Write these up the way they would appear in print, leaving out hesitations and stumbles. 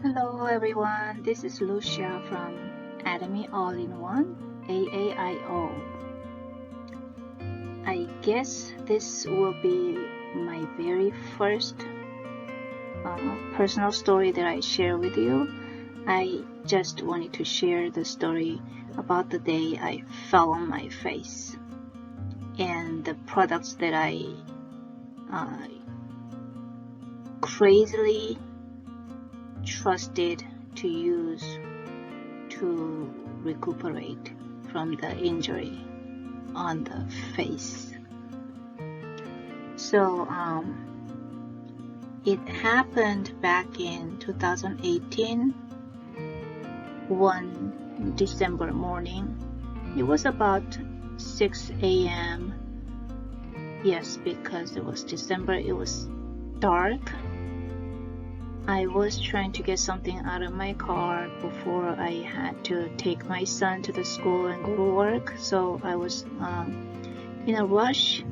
Hello everyone, this is Lucia from Atomy All-in-One, AAIO. I guess this will be my very first personal story that I share with you. I just wanted to share the story about the day I fell on my face and the products that I crazily trusted to use to recuperate from the injury on the face. So it happened back in 2018, one December morning. It was about 6 a.m. Yes, because it was December, it was dark. I was trying to get something out of my car before I had to take my son to the school and go to work. So I was in a rush,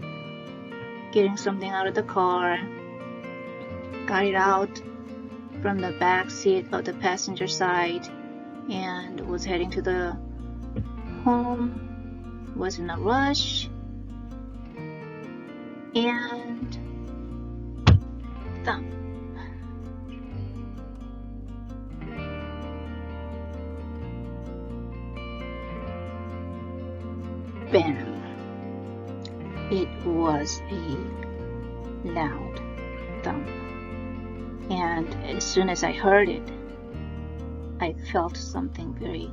getting something out of the car, got it out from the back seat of the passenger side, and was heading to the home, was in a rush, and thump. Bam! It was a loud thump, and as soon as I heard it, I felt something very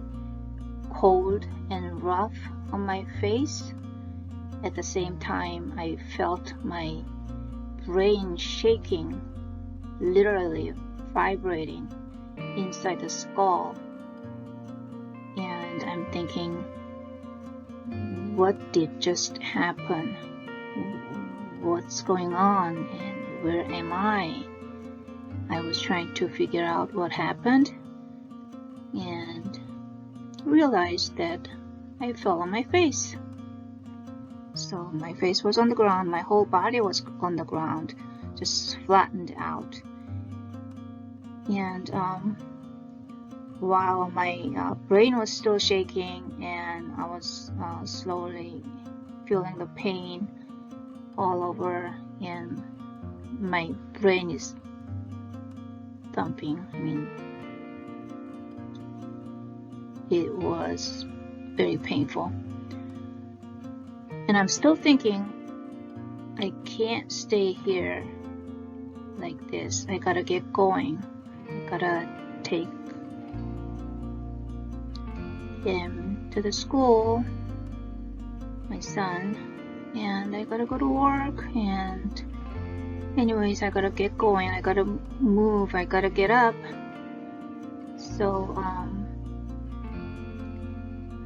cold and rough on my face. At the same time, I felt my brain shaking, literally vibrating inside the skull, and I'm thinking, what did just happen? What's going on and where am I? I was trying to figure out what happened and realized that I fell on my face. So my face was on the ground, my whole body was on the ground, just flattened out. And while my brain was still shaking and I was slowly feeling the pain all over and my brain is thumping. I mean, it was very painful. And I'm still thinking, I can't stay here like this. I gotta get going. I gotta take him to the school, my son, and I gotta go to work, and anyways, I gotta get going, I gotta move, I gotta get up. So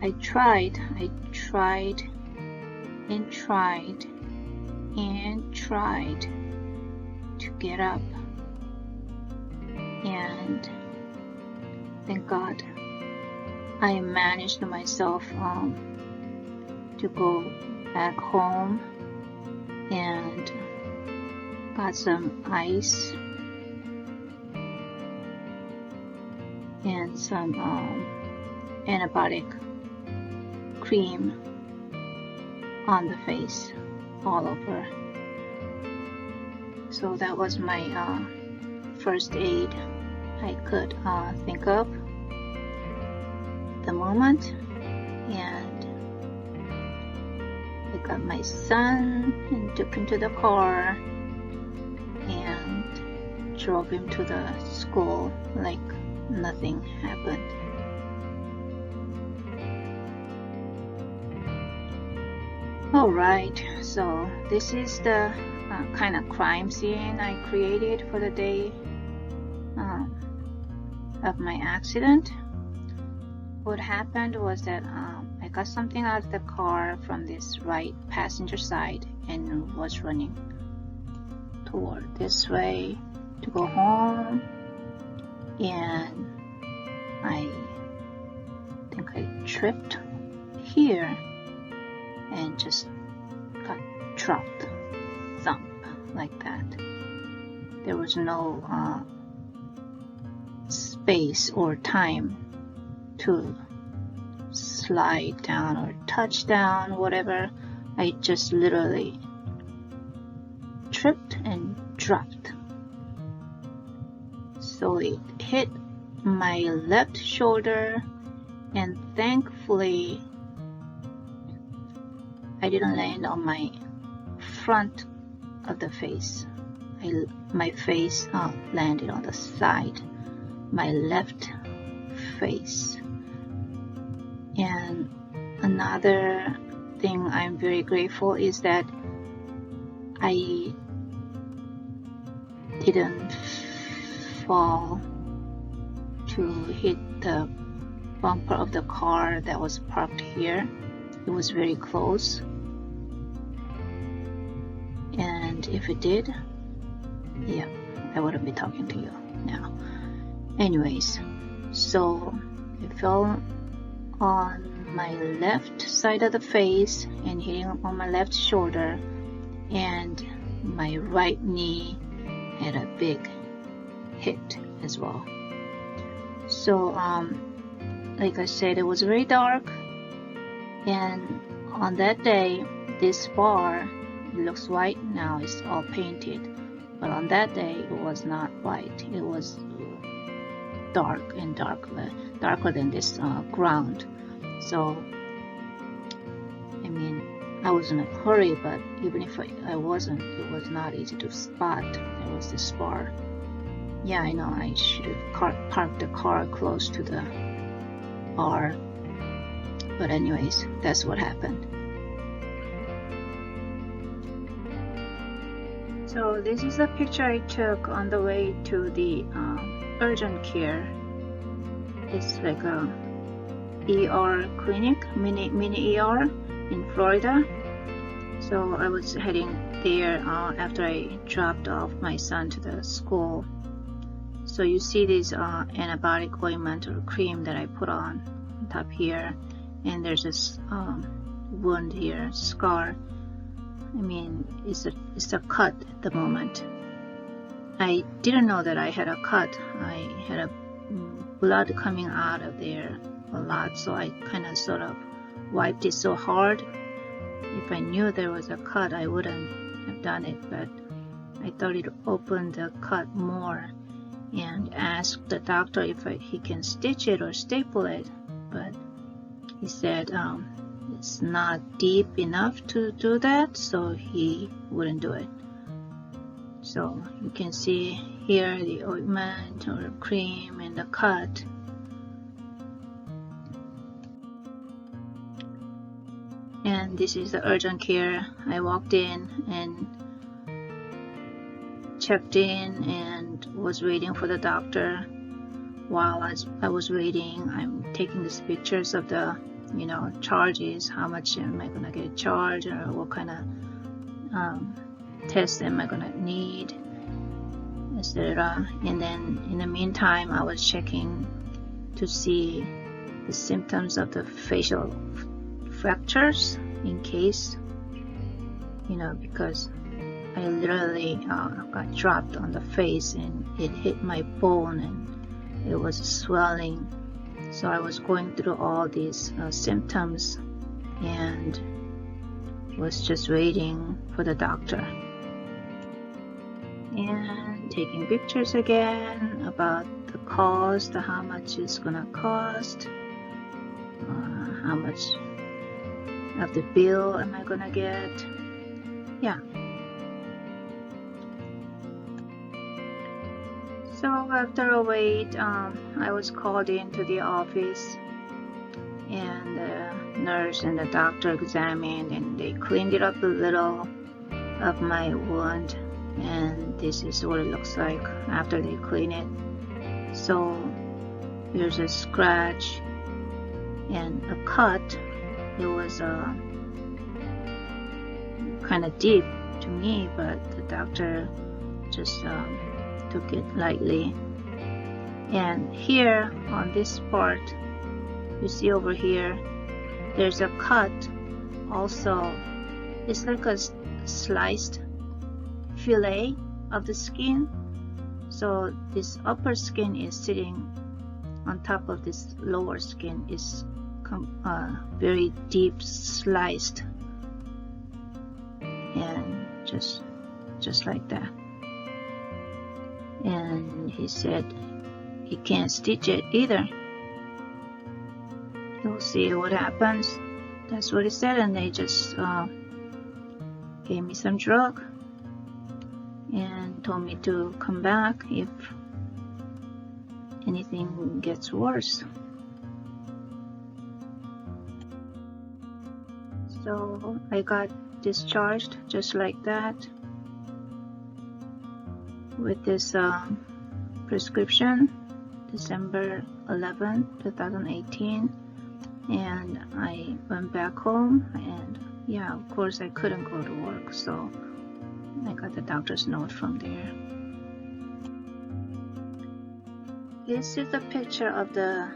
I tried to get up, and thank God I managed myself to go back home and got some ice and some antibiotic cream on the face all over. So that was my first aid I could think of the moment, and I got my son and took him to the car and drove him to the school like nothing happened. Alright, so this is the kind of crime scene I created for the day of my accident. What happened was that I got something out of the car from this right passenger side and was running toward this way to go home, and I think I tripped here and just got dropped, thump, like that. There was no space or time to slide down or touch down, whatever. I just literally tripped and dropped. So it hit my left shoulder, and thankfully I didn't land on my front of the face. My face landed on the side, my left face. And another thing I'm very grateful is that I didn't fall to hit the bumper of the car that was parked here. It was very close, and if it did, yeah, I wouldn't be talking to you now. Anyways, so it fell on my left side of the face and hitting on my left shoulder, and my right knee had a big hit as well. So like I said, it was very dark, and on that day this bar, it looks white now, it's all painted, but on that day it was not white. It was dark and darker than this ground. So I mean, I was in a hurry, but even if I wasn't, it was not easy to spot. There was this bar. Yeah, I know I should have parked the car close to the bar, but anyways, that's what happened. So this is a picture I took on the way to the urgent care. It's like a ER clinic, mini ER in Florida. So I was heading there after I dropped off my son to the school. So you see this antibiotic ointment or cream that I put on top here, and there's this wound here, scar. I mean, it's a cut at the moment. I didn't know that I had a cut. I had a blood coming out of there a lot, so I kind of sort of wiped it so hard. If I knew there was a cut, I wouldn't have done it, but I thought it opened the cut more, and asked the doctor if he can stitch it or staple it, but he said it's not deep enough to do that, so he wouldn't do it. So you can see here the ointment or cream and the cut. And this is the urgent care. I walked in and checked in and was waiting for the doctor. While I was waiting, I'm taking these pictures of the charges. How much am I gonna get charged, or what kind of test am I gonna need, etc. And then in the meantime, I was checking to see the symptoms of the facial fractures in case, because I literally got dropped on the face and it hit my bone and it was swelling. So I was going through all these symptoms and was just waiting for the doctor and taking pictures again about the cost, how much it's gonna cost, how much of the bill am I gonna get. Yeah. So after a wait, I was called into the office, and the nurse and the doctor examined, and they cleaned it up a little of my wound, and this is what it looks like after they clean it. So there's a scratch and a cut. It was kind of deep to me, but the doctor just took it lightly. And here on this part, you see over here, there's a cut also. It's like a sliced fillet of the skin. So this upper skin is sitting on top of this lower skin is very deep sliced, and just like that. And he said he can't stitch it either. We'll see what happens. That's what he said, and they just gave me some drug and told me to come back if anything gets worse. So I got discharged just like that with this prescription, December 11, 2018, and I went back home, and yeah, of course I couldn't go to work, so I got the doctor's note from there. This is a picture of the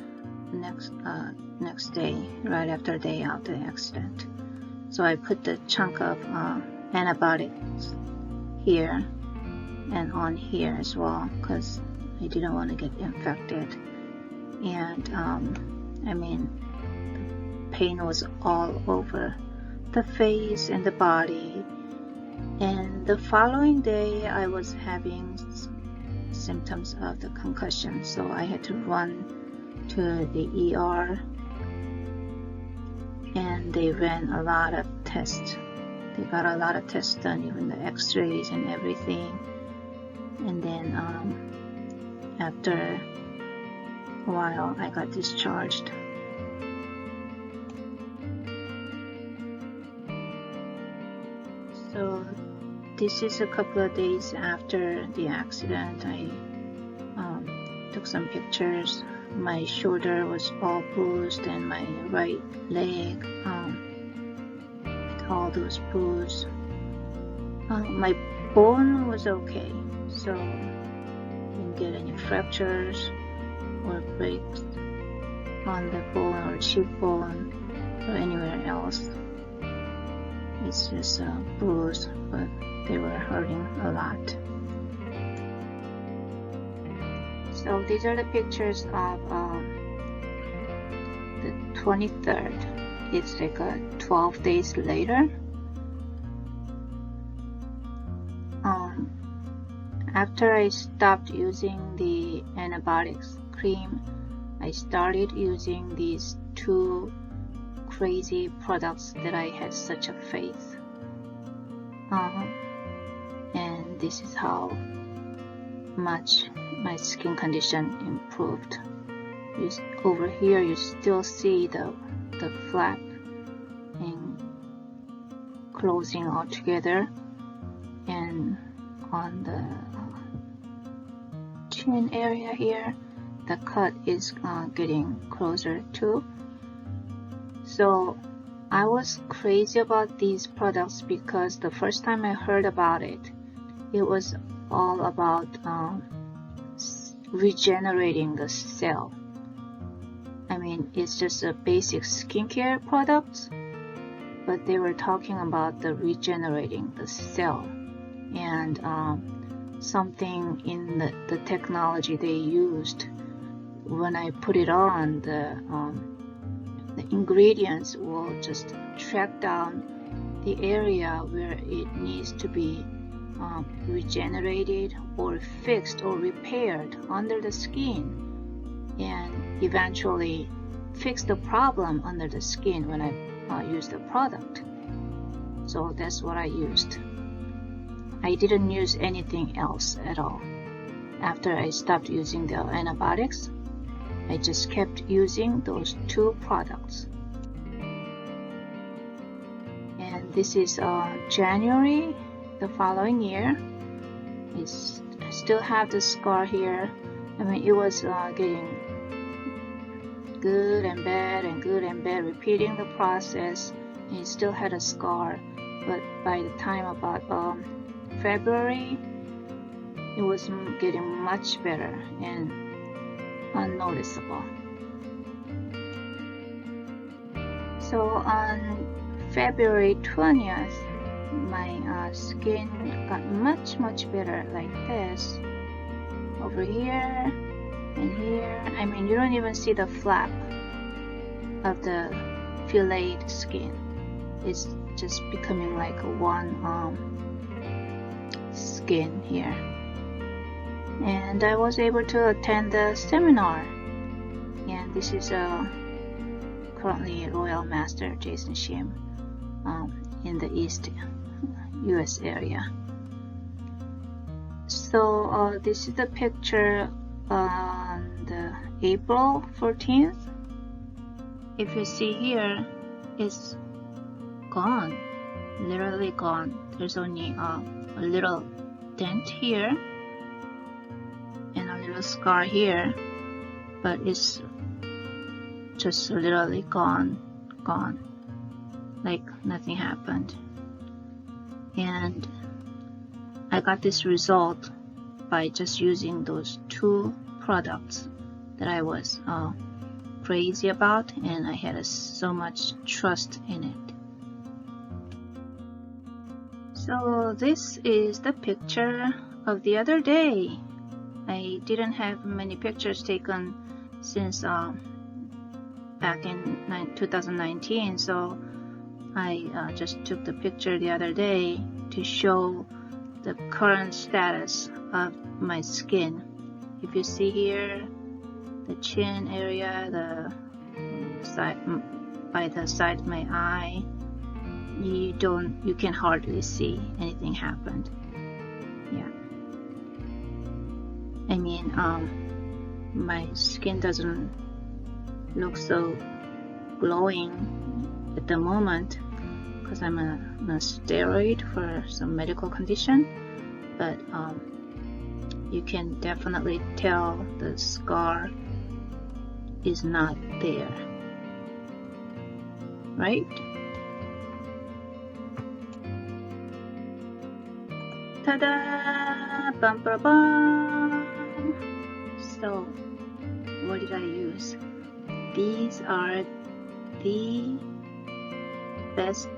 next day, right after the day of the accident. So I put the chunk of antibiotics here and on here as well, because I didn't want to get infected. And I mean, the pain was all over the face and the body. And the following day I was having symptoms of the concussion, so I had to run to the ER, and they ran a lot of tests. They got a lot of tests done, even the x-rays and everything. And then after a while I got discharged. So this is a couple of days after the accident. I took some pictures. My shoulder was all bruised, and my right leg with all those bruises. My bone was okay, so I didn't get any fractures or breaks on the bone or cheekbone or anywhere else. It's just a bruise, but they were hurting a lot. So these are the pictures of the 23rd. It's like 12 days later. After I stopped using the antibiotics cream, I started using these two crazy products that I had such a faith. And this is how much my skin condition improved. Over here you still see the flap and closing all together, and on the chin area here the cut is getting closer too. So I was crazy about these products because the first time I heard about it, it was all about regenerating the cell. I mean, it's just a basic skincare product, but they were talking about the regenerating the cell, and something in the technology they used. When I put it on, the ingredients will just track down the area where it needs to be regenerated or fixed or repaired under the skin, and eventually fix the problem under the skin when I use the product. So that's what I used. I didn't use anything else at all. After I stopped using the antibiotics, I just kept using those two products. And this is January the following year. I still have the scar here. I mean, it was getting good and bad and good and bad, repeating the process. And it still had a scar, but by the time about February, it was getting much better and unnoticeable. So on February 20th, my skin got much better, like this over here, And here, I mean, you don't even see the flap of the filleted skin. It's just becoming like one skin here. And I was able to attend the seminar. And this is currently Royal Master Jason Shim in the East US area. So this is the picture on the April 14th. If you see here, it's gone, literally gone. There's only a little dent here and a little scar here, but it's just literally gone, like nothing happened. And I got this result by just using those two products that I was crazy about, and I had so much trust in it. So this is the picture of the other day. I didn't have many pictures taken since back in 2019, so I just took the picture the other day to show the current status of my skin. If you see here, the chin area, the side, by the side of my eye, you can hardly see anything happened. Yeah, I mean, my skin doesn't look so glowing at the moment because I'm on a steroid for some medical condition, but you can definitely tell the scar is not there, right? Ta-da! Bum, ba, bum. So, what did I use? These are the best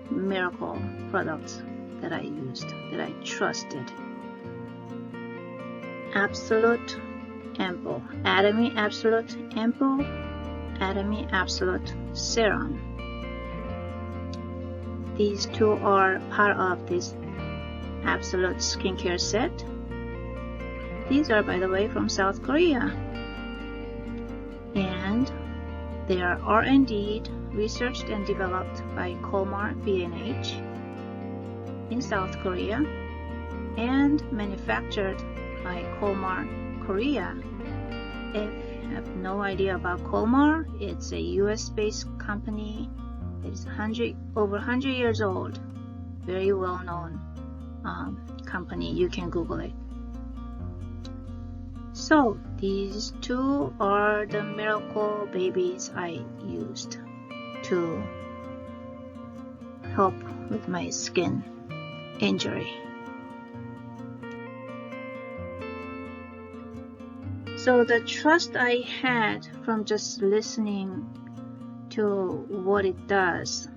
miracle products that I used, that I trusted. Absolute Ample, Atomy Absolute Ample, Atomy Absolute Serum. These two are part of this Absolute skincare set. These are, by the way, from South Korea, and they are R&D'd, researched and developed by Colmar B&H in South Korea and manufactured by Colmar Korea. If you have no idea about Colmar, it's a US-based company that is over 100 years old, very well-known company. You can Google it. So these two are the miracle babies I used to help with my skin injury. So the trust I had from just listening to what it does,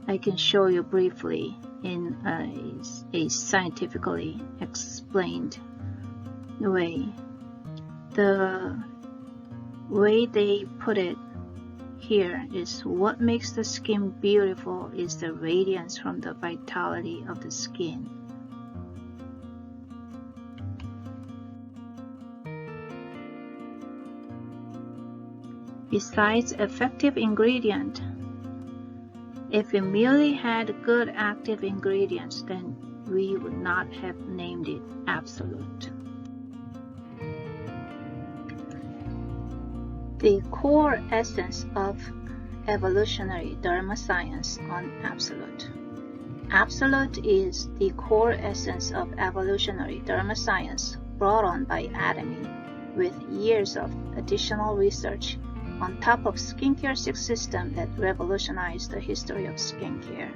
I can show you briefly in a scientifically explained way. The way they put it here is what makes the skin beautiful is the radiance from the vitality of the skin. Besides effective ingredient, if we merely had good active ingredients, then we would not have named it Absolute. The core essence of evolutionary Dharma science on Absolute. Absolute is the core essence of evolutionary Dharma science brought on by Atomy with years of additional research on top of Skincare 6 system that revolutionized the history of skincare.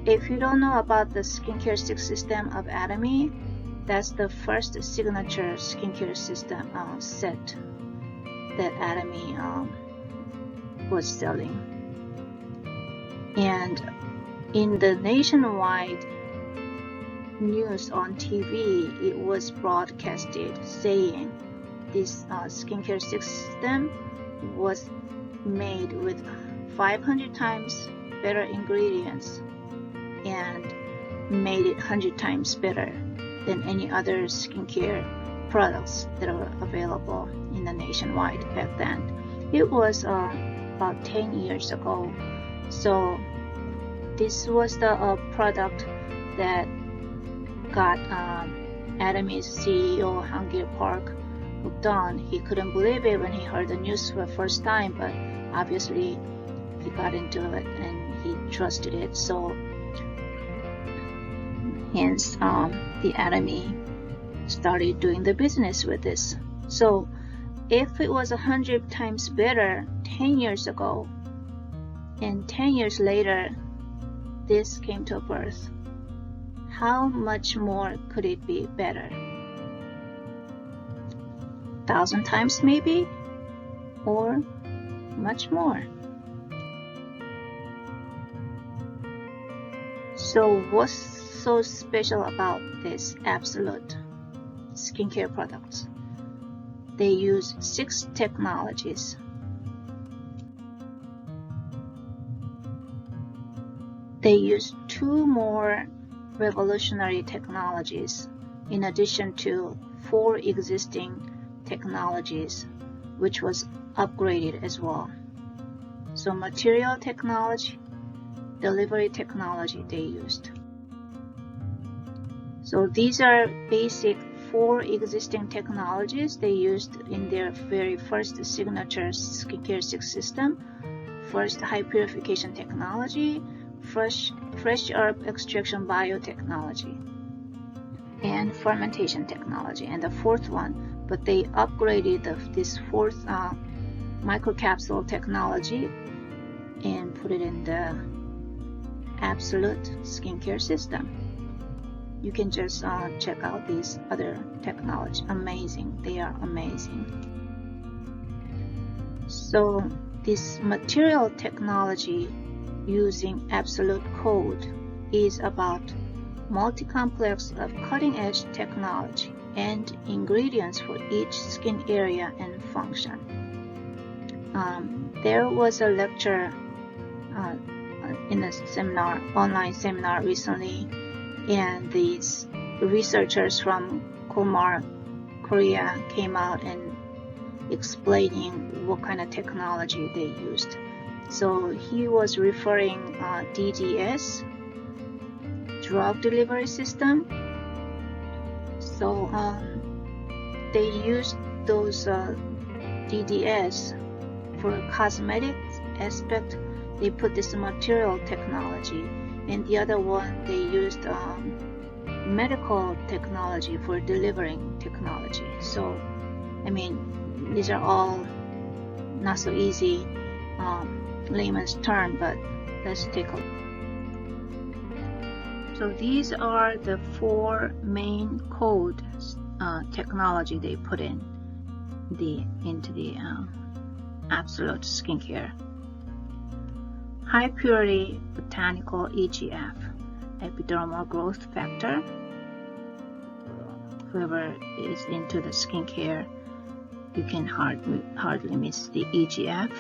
If you don't know about the Skincare 6 system of Atomy, that's the first signature skincare system set that Atomy was selling. And in the nationwide news on TV, it was broadcasted saying this skincare system was made with 500 times better ingredients and made it 100 times better than any other skincare products that are available in the nationwide back then. It was about 10 years ago. So this was the product that got Atomy's CEO Hangil Park hooked on. He couldn't believe it when he heard the news for the first time, but obviously he got into it and he trusted it. So hence the Atomy started doing the business with this. So if it was 100 times better 10 years ago, and 10 years later this came to birth, how much more could it be better? 1,000 times maybe, or much more. So what's so special about this Absolute skincare products? They use 6 technologies. They use 2 more revolutionary technologies in addition to 4 existing technologies, which was upgraded as well. So material technology, delivery technology they used. So these are basic 4 existing technologies they used in their very first signature skincare system. First, high purification technology, fresh herb extraction biotechnology, and fermentation technology. And the 4th one, but they upgraded this 4th microcapsule technology and put it in the Absolute skincare system. You can just check out these other technology. Amazing. They are amazing. So this material technology using Absolute code is about multi-complex of cutting-edge technology and ingredients for each skin area and function. There was a lecture in a seminar, online seminar recently, and these researchers from Komar, Korea came out and explaining what kind of technology they used. So he was referring DDS, drug delivery system. So they used those DDS for cosmetic aspect. They put this material technology, and the other one they used medical technology for delivering technology. So I mean, these are all not so easy layman's term, but let's take a look. So these are the 4 main code technology they put into the Absolute skincare. High purity botanical EGF, epidermal growth factor. Whoever is into the skincare, you can hardly miss the EGF.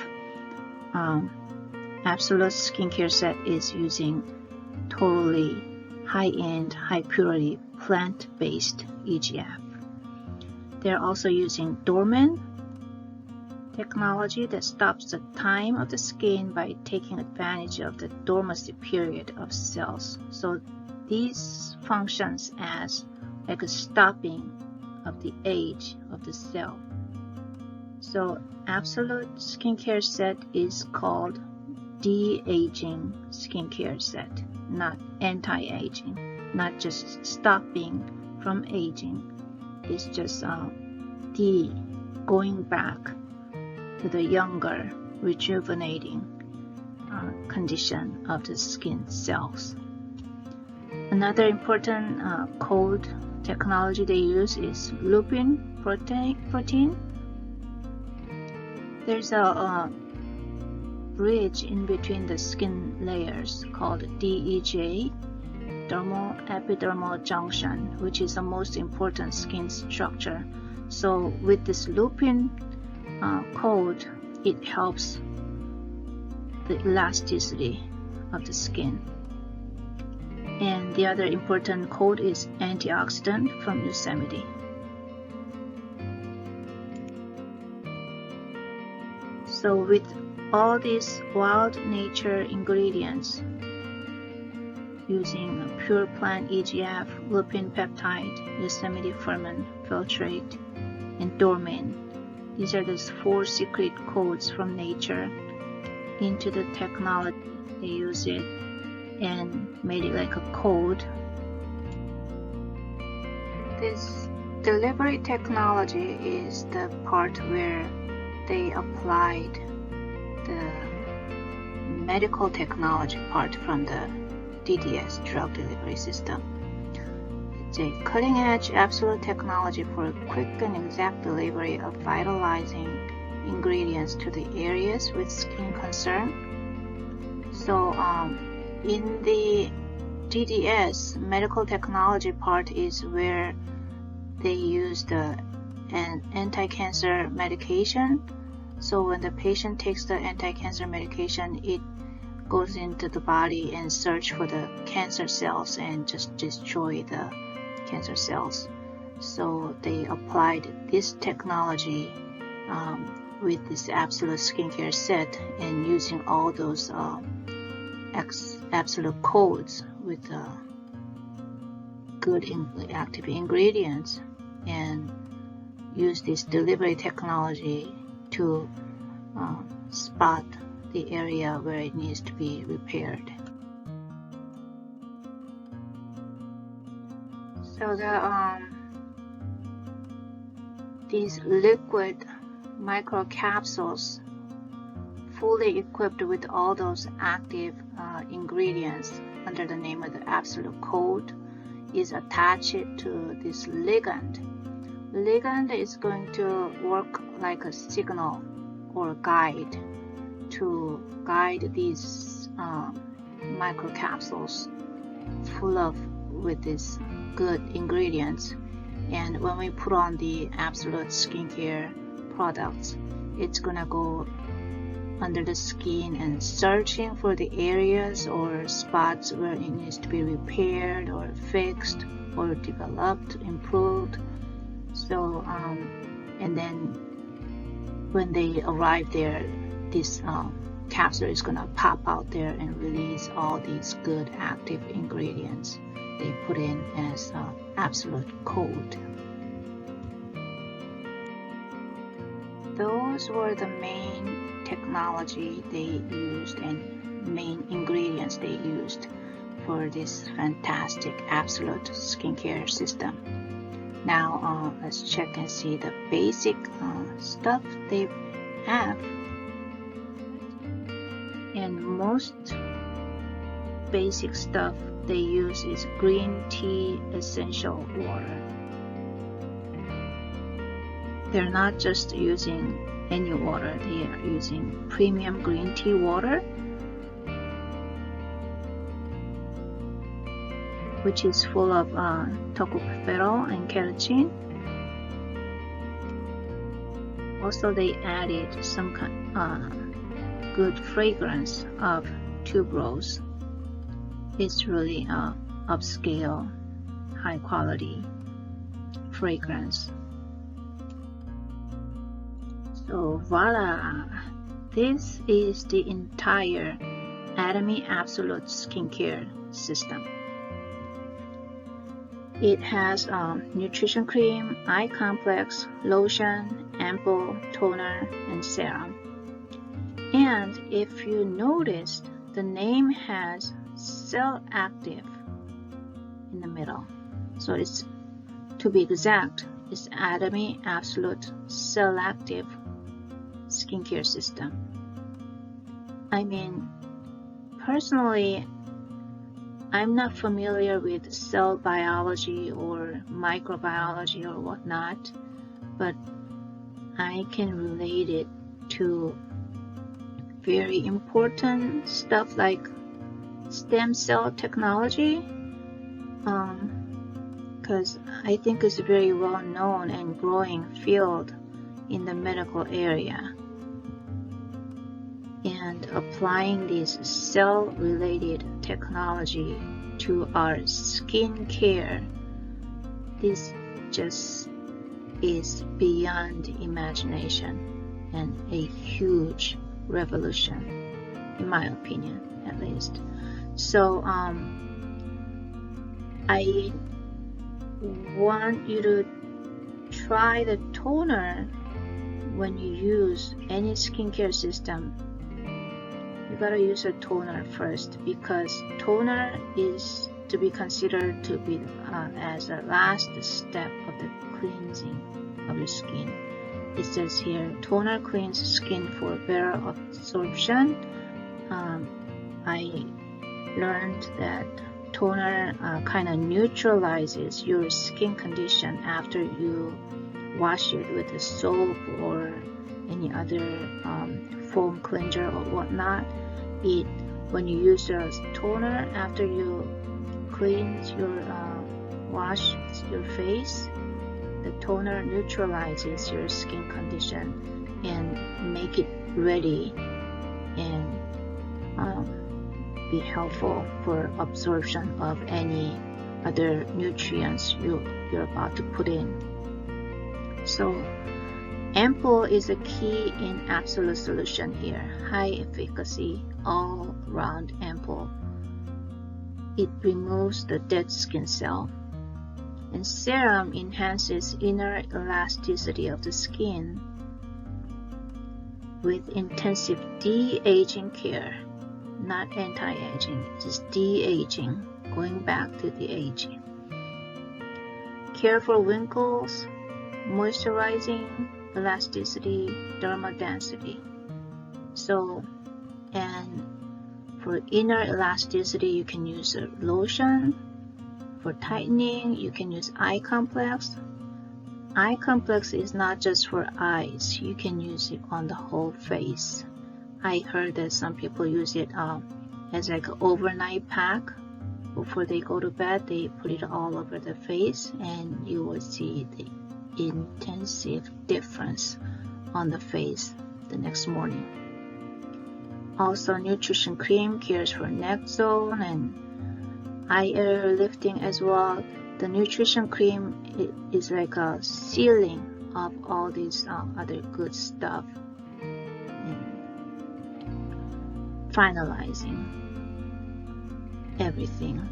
Absolute skincare set is using totally high-end, high-purity, plant-based EGF. They're also using Dorman technology that stops the time of the skin by taking advantage of the dormancy period of cells. So these functions as like a stopping of the age of the cell. So Absolute skincare set is called de-aging skincare set, not anti-aging, not just stopping from aging. It's just going back to the younger, rejuvenating condition of the skin cells. Another important code technology they use is lupin protein. There's a bridge in between the skin layers called DEJ, dermal-epidermal junction, which is the most important skin structure. So with this lupin coat, it helps the elasticity of the skin. And the other important coat is antioxidant from Yosemite. So with all these wild nature ingredients, using pure plant EGF, lupin peptide, Yosemite ferment, filtrate, and dormin. These are the 4 secret codes from nature into the technology. They use it and made it like a code. This delivery technology is the part where they applied the medical technology part from the DDS, drug delivery system. It's a cutting-edge absolute technology for quick and exact delivery of vitalizing ingredients to the areas with skin concern. So in the DDS, medical technology part is where they use an anti-cancer medication. So when the patient takes the anti-cancer medication, it goes into the body and search for the cancer cells and just destroy the cancer cells. So they applied this technology with this absolute skincare set and using all those absolute codes with good active ingredients, and use this delivery technology to spot the area where it needs to be repaired. So these liquid microcapsules, fully equipped with all those active ingredients under the name of the absolute code, is attached to this ligand. Ligand is going to work like a signal or guide to guide these microcapsules full of with these good ingredients. And when we put on the absolute skincare products, it's gonna go under the skin and searching for the areas or spots where it needs to be repaired or fixed or developed, improved. So and then when they arrive there, this capsule is gonna pop out there and release all these good active ingredients they put in as absolute code. Those were the main technology they used and main ingredients they used for this fantastic absolute skincare system. Now let's check and see the basic stuff they have. And most basic stuff they use is green tea essential water. They're not just using any water, they are using premium green tea water, which is full of tocopherol and keratin. Also, they added some good fragrance of tuberose. It's really upscale, high quality fragrance. So voila, this is the entire Atomy Absolute Skincare system. It has nutrition cream, eye complex, lotion, ampoule, toner, and serum. And if you noticed, the name has cell active in the middle. So it's, to be exact, it's Atomy Absolute Cell Active Skincare System. I mean, personally, I'm not familiar with cell biology or microbiology or whatnot, but I can relate it to very important stuff like stem cell technology because I think it's a very well known and growing field in the medical area, and applying this cell-related technology to our skin care, this just is beyond imagination and a huge revolution, in my opinion at least. So I want you to try the toner when you use any skincare system. You gotta use a toner first, because toner is to be considered to be as a last step of the cleansing of your skin. It says here, toner cleans skin for better absorption. I learned that toner kind of neutralizes your skin condition after you wash it with a soap or any other foam cleanser or whatnot. When you use a toner after you cleanse your wash your face, the toner neutralizes your skin condition and make it ready and be helpful for absorption of any other nutrients you're about to put in. So ampoule is a key in absolute solution here. High efficacy all round ampoule. It removes the dead skin cell. And serum enhances inner elasticity of the skin with intensive de-aging care. Not anti-aging, just de-aging, going back to the aging. Care for wrinkles, moisturizing, elasticity, dermal density. So, and for inner elasticity, you can use a lotion. For tightening, you can use eye complex. Eye complex is not just for eyes. You can use it on the whole face. I heard that some people use it as like an overnight pack. Before they go to bed, they put it all over the face, and you will see the intensive difference on the face the next morning. Also, nutrition cream cares for neck zone and eye area lifting as well. The nutrition cream is like a sealing of all these other good stuff and finalizing everything.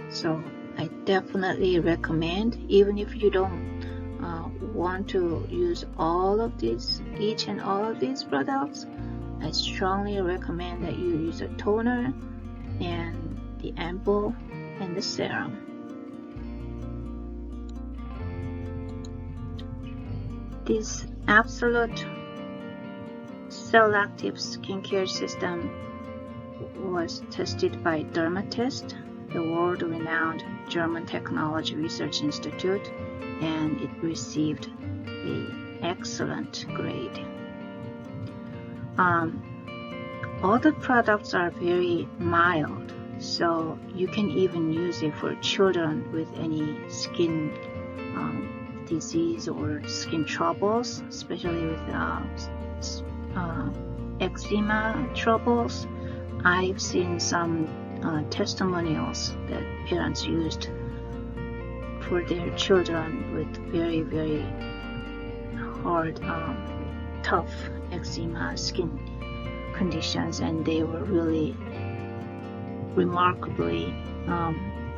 So I definitely recommend, even if you don't want to use all of these, each and all of these products, I strongly recommend that you use a toner and the ampoule and the serum. This absolute cell-active skincare system was tested by Dermatest, the world-renowned German technology research institute, and it received an excellent grade. All the products are very mild, so you can even use it for children with any skin disease or skin troubles, especially with eczema troubles. I've seen some testimonials that parents used for their children with very, very hard, tough eczema skin conditions, and they were really remarkably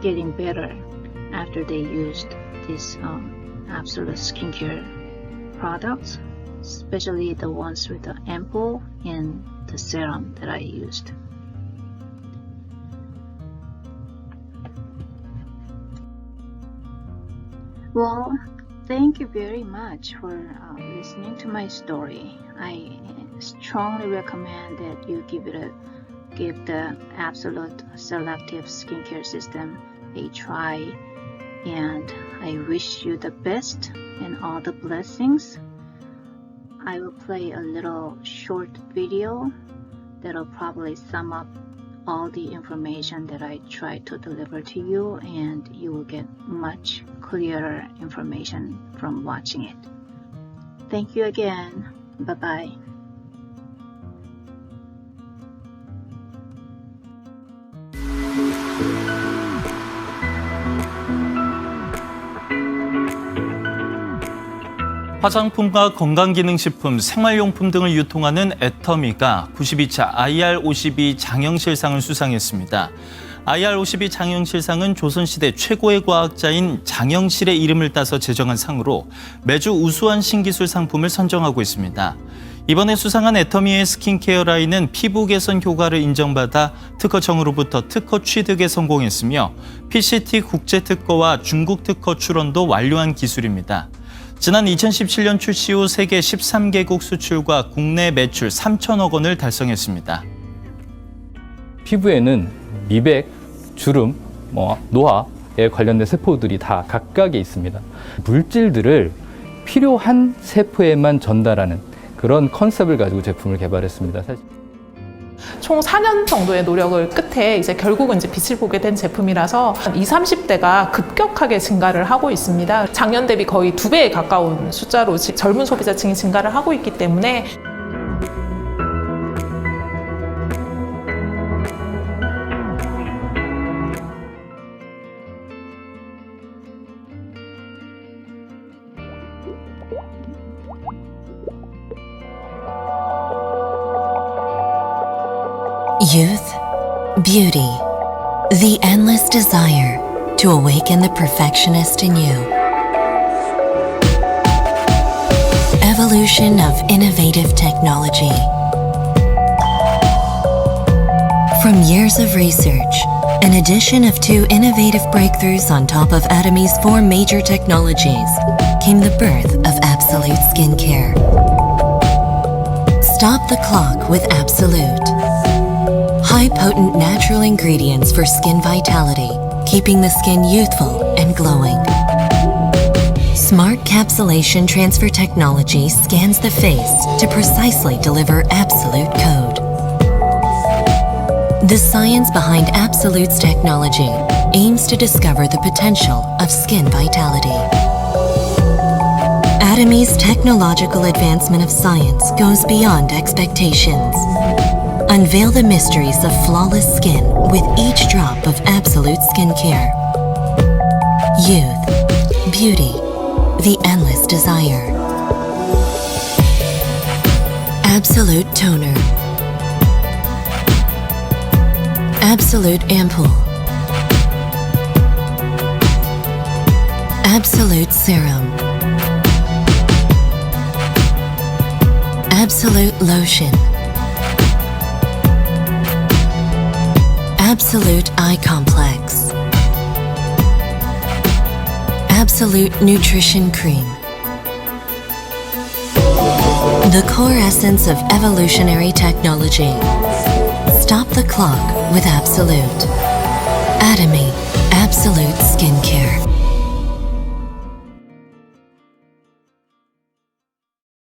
getting better after they used these absolute skincare products, especially the ones with the ampoule and the serum that I used. Well, thank you very much for listening to my story. I strongly recommend that you give the absolute selective skincare system a try, and I wish you the best and all the blessings. I will play a little short video that'll probably sum up all the information that I try to deliver to you, and you will get much clearer information from watching it. Thank you again. Bye-bye. 화장품과 건강기능식품, 생활용품 등을 유통하는 애터미가 92차 IR52 장영실상을 수상했습니다. IR52 장영실상은 조선시대 최고의 과학자인 장영실의 이름을 따서 제정한 상으로 매주 우수한 신기술 상품을 선정하고 있습니다. 이번에 수상한 애터미의 스킨케어 라인은 피부 개선 효과를 인정받아 특허청으로부터 특허 취득에 성공했으며 PCT 국제특허와 중국 특허 출원도 완료한 기술입니다. 지난 2017년 출시 후 세계 13개국 수출과 국내 매출 3천억 원을 달성했습니다. 피부에는 미백, 주름, 노화에 관련된 세포들이 다 각각에 있습니다. 물질들을 필요한 세포에만 전달하는 그런 컨셉을 가지고 제품을 개발했습니다. 사실. 총 4년 정도의 노력을 끝에 결국은 빛을 보게 된 제품이라서 20, 30대가 급격하게 증가를 하고 있습니다. 작년 대비 거의 2배에 가까운 숫자로 젊은 소비자층이 증가를 하고 있기 때문에 Youth, beauty, the endless desire to awaken the perfectionist in you. Evolution of innovative technology. From years of research, an addition of 2 innovative breakthroughs on top of Atomy's 4 major technologies came the birth of Absolute Skincare. Stop the clock with Absolute. High-potent natural ingredients for skin vitality, keeping the skin youthful and glowing. Smart capsulation transfer technology scans the face to precisely deliver Absolute code. The science behind Absolute's technology aims to discover the potential of skin vitality. Atomy's technological advancement of science goes beyond expectations. Unveil the mysteries of flawless skin with each drop of Absolute Skincare. Youth, beauty, the endless desire. Absolute Toner. Absolute Ampoule. Absolute Serum. Absolute Lotion. Absolute Eye Complex. Absolute Nutrition Cream. The core essence of evolutionary technology. Stop the clock with Absolute. Atomy Absolute Skincare.